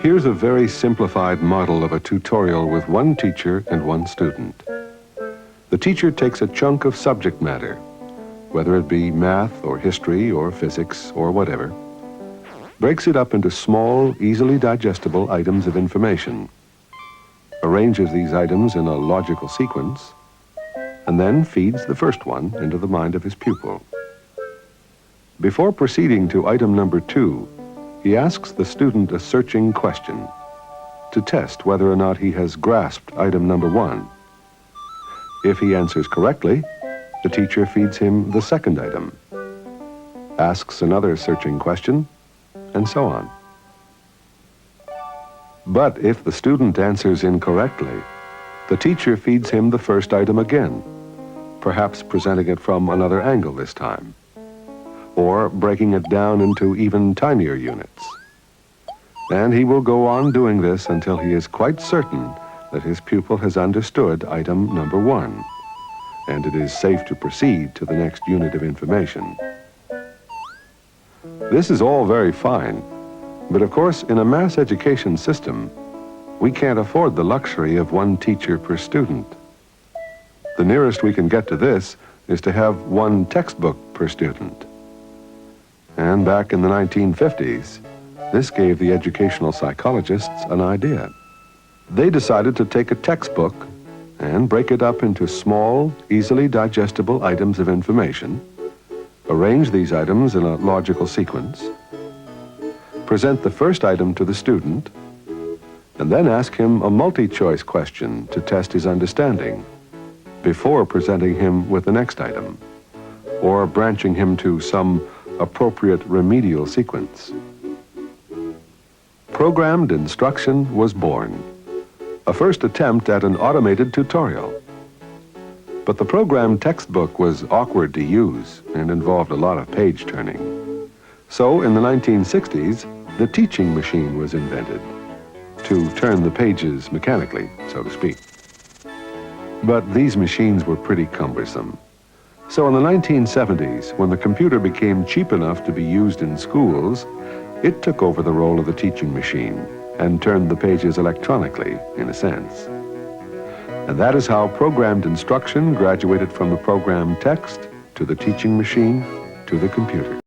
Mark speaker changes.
Speaker 1: Here's a very simplified model of a tutorial with one teacher and one student. The teacher takes a chunk of subject matter, whether it be math or history or physics or whatever, breaks it up into small, easily digestible items of information, arranges these items in a logical sequence, and then feeds the first one into the mind of his pupil. Before proceeding to item number 2, he asks the student a searching question to test whether or not he has grasped item number 1. If he answers correctly, the teacher feeds him the second item, asks another searching question, and so on. But if the student answers incorrectly, the teacher feeds him the first item again, perhaps presenting it from another angle this time, or breaking it down into even tinier units. And he will go on doing this until he is quite certain that his pupil has understood item number 1, and it is safe to proceed to the next unit of information. This is all very fine, but of course in a mass education system, we can't afford the luxury of one teacher per student. The nearest we can get to this is to have one textbook per student. And back in the 1950s, this gave the educational psychologists an idea. They decided to take a textbook and break it up into small, easily digestible items of information, arrange these items in a logical sequence, present the first item to the student, and then ask him a multi-choice question to test his understanding before presenting him with the next item, or branching him to some appropriate remedial sequence. Programmed instruction was born, a first attempt at an automated tutorial. But the programmed textbook was awkward to use and involved a lot of page turning. So in the 1960s, the teaching machine was invented to turn the pages mechanically, so to speak. But these machines were pretty cumbersome. So in the 1970s, when the computer became cheap enough to be used in schools, it took over the role of the teaching machine and turned the pages electronically, in a sense. And that is how programmed instruction graduated from the programmed text to the teaching machine to the computer.